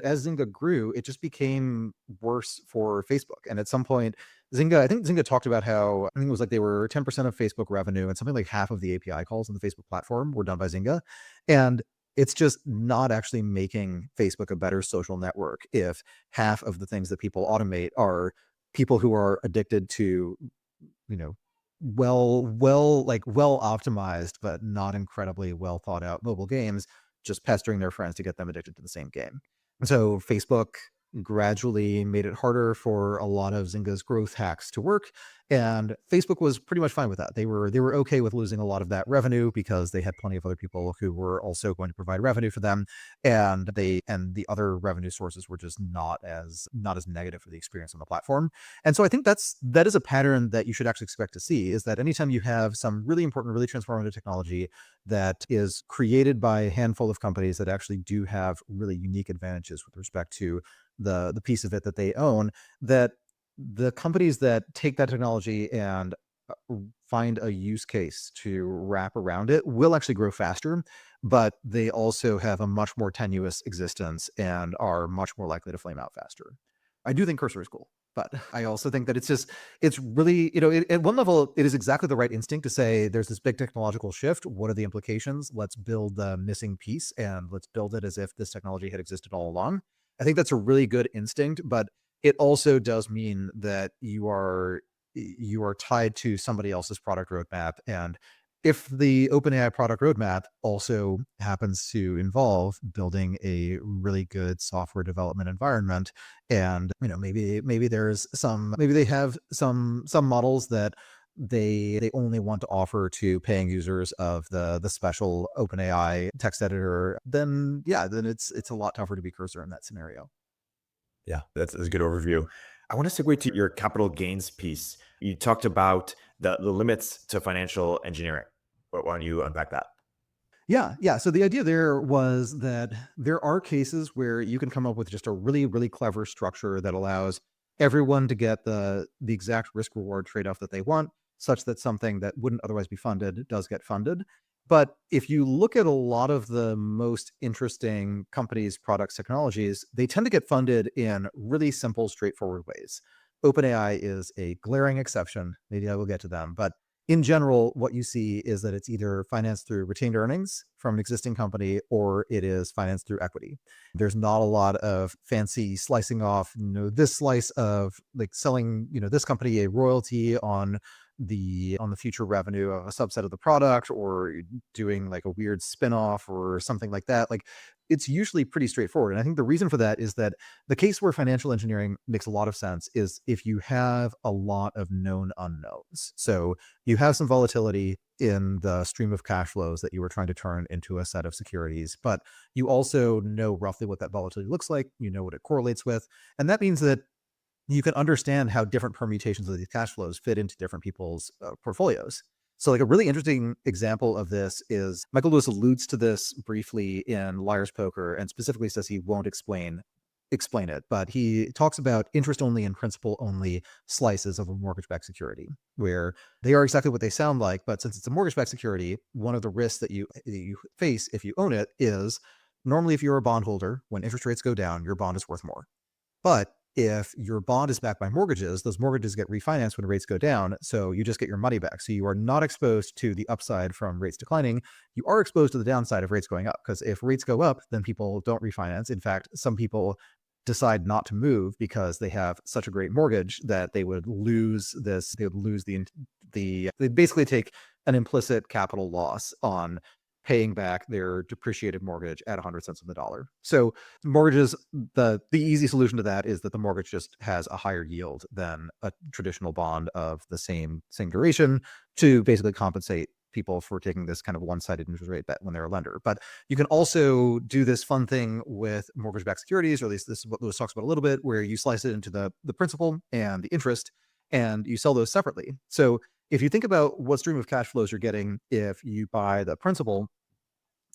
Speaker 2: as Zynga grew, it just became worse for Facebook. And at some point, I think Zynga talked about how, I think it was like they were 10% of Facebook revenue, and something like half of the API calls on the Facebook platform were done by Zynga. And it's just not actually making Facebook a better social network if half of the things that people automate are people who are addicted to, you know, well optimized, but not incredibly well thought out mobile games, just pestering their friends to get them addicted to the same game. And so Facebook gradually made it harder for a lot of Zynga's growth hacks to work. And Facebook was pretty much fine with that. They were okay with losing a lot of that revenue because they had plenty of other people who were also going to provide revenue for them. And the other revenue sources were just not as negative for the experience on the platform. And so I think that is a pattern that you should actually expect to see, is that anytime you have some really important, really transformative technology that is created by a handful of companies that actually do have really unique advantages with respect to the piece of it that they own, that the companies that take that technology and find a use case to wrap around it will actually grow faster, but they also have a much more tenuous existence and are much more likely to flame out faster. I do think Cursor is cool, but I also think that it's really, at one level, it is exactly the right instinct to say there's this big technological shift. What are the implications? Let's build the missing piece, and let's build it as if this technology had existed all along. I think that's a really good instinct, but it also does mean that you are tied to somebody else's product roadmap. And if the OpenAI product roadmap also happens to involve building a really good software development environment, and maybe they have some models that they only want to offer to paying users of the special OpenAI text editor, then it's a lot tougher to be Cursor in that scenario.
Speaker 3: Yeah, that's a good overview. I want to segue to your capital gains piece. You talked about the limits to financial engineering. Why don't you unpack that?
Speaker 2: Yeah. So the idea there was that there are cases where you can come up with just a really, really clever structure that allows everyone to get the exact risk reward trade-off that they want, such that something that wouldn't otherwise be funded does get funded. But if you look at a lot of the most interesting companies, products, technologies, they tend to get funded in really simple, straightforward ways. OpenAI is a glaring exception. Maybe I will get to them, but in general, what you see is that it's either financed through retained earnings from an existing company, or it is financed through equity. There's not a lot of fancy slicing off, this slice of like selling, this company a royalty on the future revenue of a subset of the product, or doing like a weird spin-off or something like that. Like, it's usually pretty straightforward. And I think the reason for that is that the case where financial engineering makes a lot of sense is if you have a lot of known unknowns. So you have some volatility in the stream of cash flows that you were trying to turn into a set of securities, but you also know roughly what that volatility looks like, what it correlates with. And that means that you can understand how different permutations of these cash flows fit into different people's portfolios. So like a really interesting example of this is Michael Lewis alludes to this briefly in Liar's Poker, and specifically says he won't explain it, but he talks about interest only and principal only slices of a mortgage-backed security, where they are exactly what they sound like, but since it's a mortgage-backed security, one of the risks that you face if you own it is, normally if you're a bondholder, when interest rates go down, your bond is worth more. But if your bond is backed by mortgages, those mortgages get refinanced when rates go down, so you just get your money back. So you are not exposed to the upside from rates declining. You are exposed to the downside of rates going up, because if rates go up, then people don't refinance. In fact, some people decide not to move because they have such a great mortgage that they would lose this. They would lose they'd basically take an implicit capital loss on paying back their depreciated mortgage at 100 cents on the dollar. So mortgages, the easy solution to that is that the mortgage just has a higher yield than a traditional bond of the same duration, to basically compensate people for taking this kind of one-sided interest rate bet when they're a lender. But you can also do this fun thing with mortgage-backed securities, or at least this is what Lewis talks about a little bit, where you slice it into the principal and the interest, and you sell those separately. So if you think about what stream of cash flows you're getting if you buy the principal,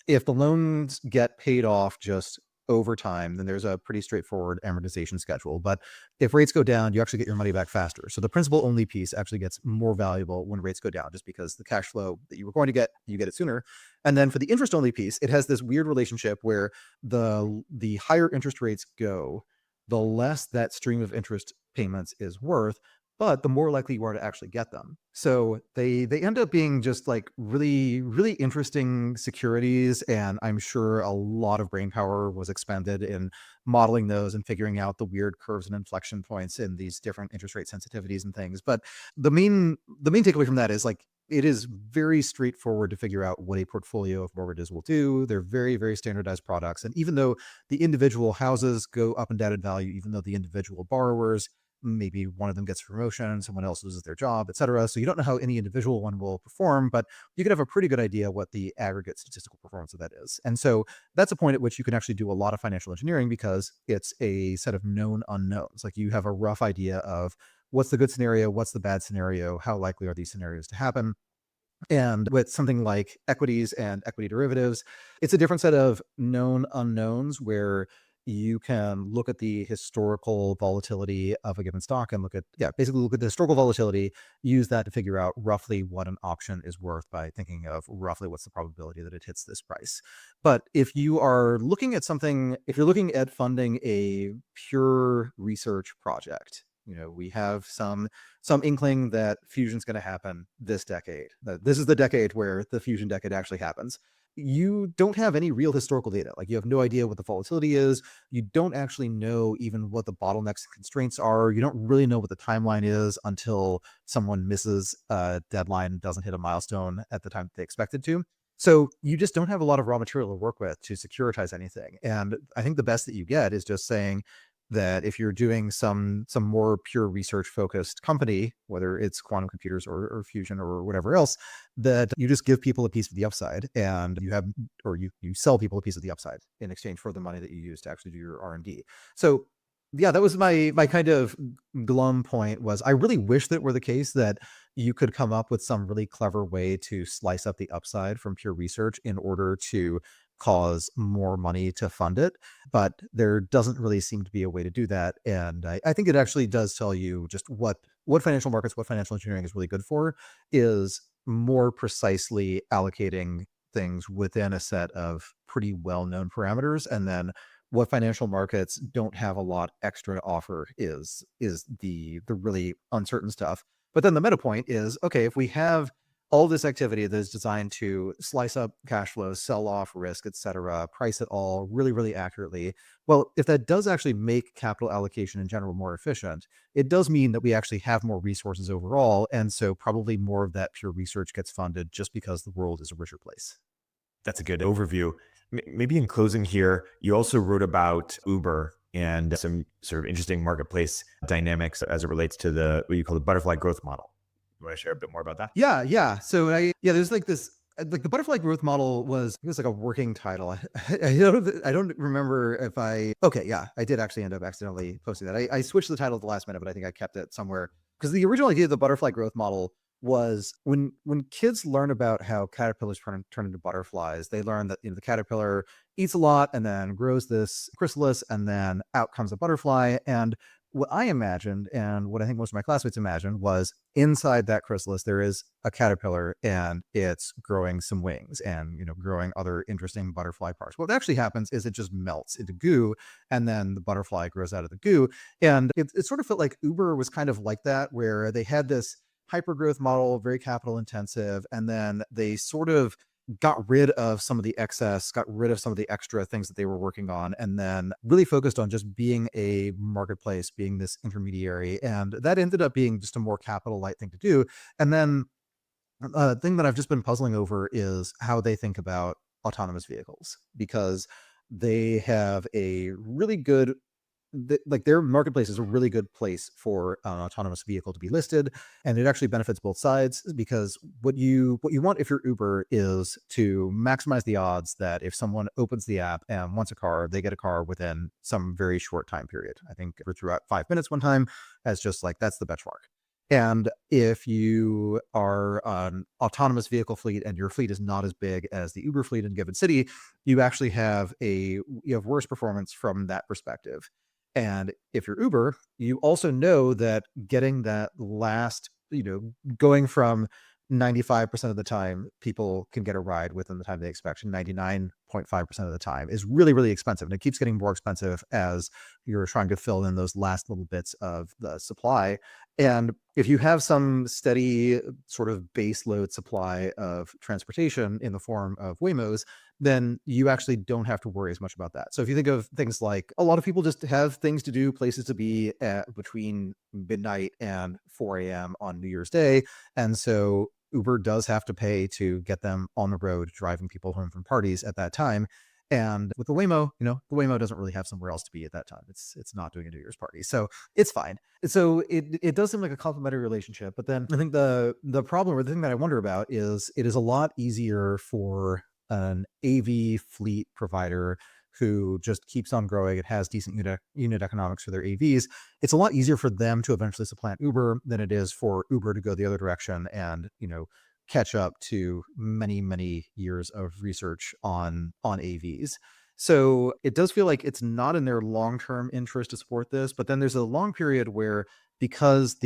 Speaker 2: if the loans get paid off just over time, then there's a pretty straightforward amortization schedule. But if rates go down, you actually get your money back faster. So the principal only piece actually gets more valuable when rates go down, just because the cash flow that you were going to get, you get it sooner. And then for the interest only piece, it has this weird relationship where the higher interest rates go, the less that stream of interest payments is worth, but the more likely you are to actually get them. So they end up being just like really, really interesting securities. And I'm sure a lot of brain power was expended in modeling those and figuring out the weird curves and inflection points in these different interest rate sensitivities and things. But the main takeaway from that is like, it is very straightforward to figure out what a portfolio of mortgages will do. They're very, very standardized products. And even though the individual houses go up and down in value, even though the individual borrowers, maybe one of them gets a promotion, someone else loses their job, et cetera. So you don't know how any individual one will perform, but you can have a pretty good idea what the aggregate statistical performance of that is. And so that's a point at which you can actually do a lot of financial engineering, because it's a set of known unknowns. Like you have a rough idea of what's the good scenario, what's the bad scenario, how likely are these scenarios to happen. And with something like equities and equity derivatives, it's a different set of known unknowns where you can look at the historical volatility of a given stock and basically look at the historical volatility, use that to figure out roughly what an auction is worth by thinking of roughly what's the probability that it hits this price. But if you are looking at something, if you're looking at funding a pure research project, we have some inkling that fusion's going to happen this decade. This is the decade where the fusion decade actually happens. You don't have any real historical data. Like you have no idea what the volatility is. You don't actually know even what the bottlenecks and constraints are. You don't really know what the timeline is until someone misses a deadline and doesn't hit a milestone at the time that they expected to. So you just don't have a lot of raw material to work with to securitize anything. And I think the best that you get is just saying that if you're doing some more pure research focused company, whether it's quantum computers or fusion or whatever else, that you just give people a piece of the upside, and you sell people a piece of the upside in exchange for the money that you use to actually do your R&D. So yeah, that was my kind of glum point. Was I really wish that were the case that you could come up with some really clever way to slice up the upside from pure research in order to cause more money to fund it, but there doesn't really seem to be a way to do that. And I think it actually does tell you just what financial markets, what financial engineering is really good for, is more precisely allocating things within a set of pretty well-known parameters. And then what financial markets don't have a lot extra to offer is the really uncertain stuff. But then the meta point is, okay, if we have all this activity that is designed to slice up cash flows, sell off risk, et cetera, price it all really, really accurately. Well, if that does actually make capital allocation in general more efficient, it does mean that we actually have more resources overall. And so probably more of that pure research gets funded just because the world is a richer place.
Speaker 3: That's a good overview. Maybe in closing here, you also wrote about Uber and some sort of interesting marketplace dynamics as it relates to what you call the butterfly growth model. You want to share a bit more about that?
Speaker 2: Yeah. So there's like this, like the butterfly growth model was like a working title. I don't remember if I did actually end up accidentally posting that. I switched the title at the last minute, but I think I kept it somewhere, because the original idea of the butterfly growth model was when kids learn about how caterpillars turn into butterflies, they learn that the caterpillar eats a lot and then grows this chrysalis, and then out comes a butterfly. And what I imagined, and what I think most of my classmates imagined, was inside that chrysalis there is a caterpillar and it's growing some wings and growing other interesting butterfly parts. What actually happens is it just melts into goo, and then the butterfly grows out of the goo. And it sort of felt like Uber was kind of like that, where they had this hyper growth model, very capital intensive, and then they sort of got rid of some of the excess, got rid of some of the extra things that they were working on, and then really focused on just being a marketplace, being this intermediary. And that ended up being just a more capital light thing to do. And then the thing that I've just been puzzling over is how they think about autonomous vehicles, because they have a really good, their marketplace is a really good place for an autonomous vehicle to be listed, and it actually benefits both sides, because what you want if you're Uber is to maximize the odds that if someone opens the app and wants a car, they get a car within some very short time period. I think we threw out 5 minutes one time as just like, that's the benchmark. And if you are an autonomous vehicle fleet and your fleet is not as big as the Uber fleet in a given city, you actually have worse performance from that perspective. And if you're Uber, you also know that getting that last, going from 95% of the time people can get a ride within the time they expect, 99.5% of the time is really, really expensive. And it keeps getting more expensive as you're trying to fill in those last little bits of the supply. And if you have some steady sort of base load supply of transportation in the form of Waymos, then you actually don't have to worry as much about that. So if you think of things like a lot of people just have things to do, places to be at between midnight and 4 a.m. on New Year's Day. And so Uber does have to pay to get them on the road, driving people home from parties at that time. And with the Waymo, the Waymo doesn't really have somewhere else to be at that time. It's not doing a New Year's party, so it's fine. So it does seem like a complementary relationship. But then I think the problem, or the thing that I wonder about, is it is a lot easier for an AV fleet provider who just keeps on growing and has decent unit economics for their AVs. It's a lot easier for them to eventually supplant Uber than it is for Uber to go the other direction and catch up to many, many years of research on AVs. So it does feel like it's not in their long-term interest to support this, but then there's a long period where because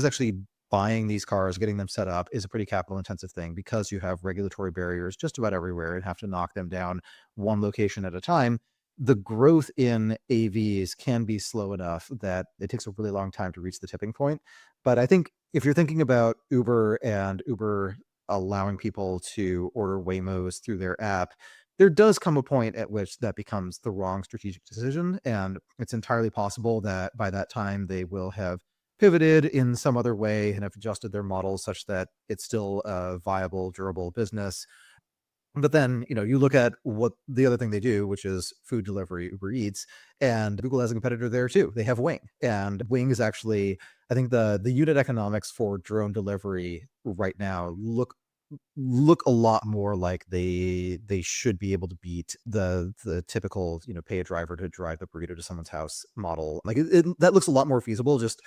Speaker 2: actually buying these cars, getting them set up is a pretty capital intensive thing, because you have regulatory barriers just about everywhere and have to knock them down one location at a time. The growth in AVs can be slow enough that it takes a really long time to reach the tipping point. But I think if you're thinking about Uber and Uber allowing people to order Waymos through their app, there does come a point at which that becomes the wrong strategic decision. And it's entirely possible that by that time they will have pivoted in some other way and have adjusted their models such that it's still a viable, durable business. But then, you look at what the other thing they do, which is food delivery, Uber Eats, and Google has a competitor there too. They have Wing, and Wing is actually, I think the unit economics for drone delivery right now look a lot more like they should be able to beat the typical, pay a driver to drive the burrito to someone's house model. Like that looks a lot more feasible, just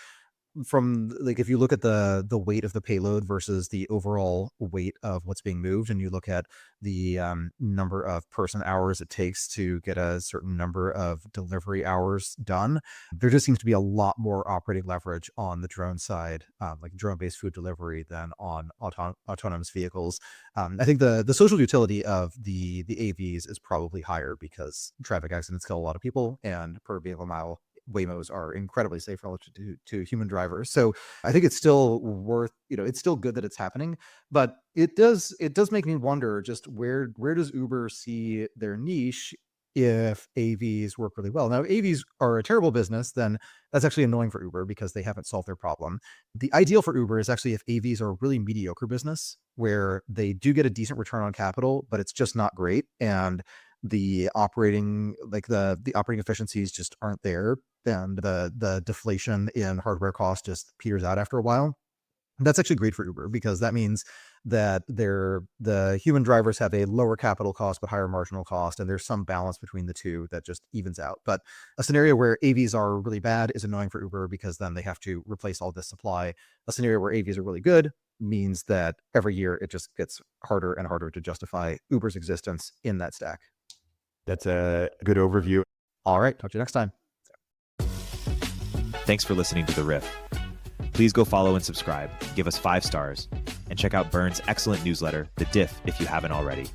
Speaker 2: from like, if you look at the weight of the payload versus the overall weight of what's being moved, and you look at the number of person hours it takes to get a certain number of delivery hours done, there just seems to be a lot more operating leverage on the drone side, like drone-based food delivery, than on autonomous vehicles. I think the social utility of the AVs is probably higher because traffic accidents kill a lot of people, and per vehicle mile Waymos are incredibly safe relative to human drivers. So I think it's still worth, it's still good that it's happening, but it does make me wonder just where does Uber see their niche if AVs work really well. Now, if AVs are a terrible business, then that's actually annoying for Uber because they haven't solved their problem. The ideal for Uber is actually if AVs are a really mediocre business where they do get a decent return on capital, but it's just not great. And the operating efficiencies just aren't there, and the deflation in hardware cost just peters out after a while. That's actually great for Uber because that means that the human drivers have a lower capital cost but higher marginal cost, and there's some balance between the two that just evens out. But a scenario where AVs are really bad is annoying for Uber because then they have to replace all this supply. A scenario where AVs are really good means that every year it just gets harder and harder to justify Uber's existence in that stack.
Speaker 3: That's a good overview.
Speaker 2: All right, talk to you next time.
Speaker 1: Thanks for listening to The Riff. Please go follow and subscribe, give us 5 stars, and check out Byrne's excellent newsletter, The Diff, if you haven't already.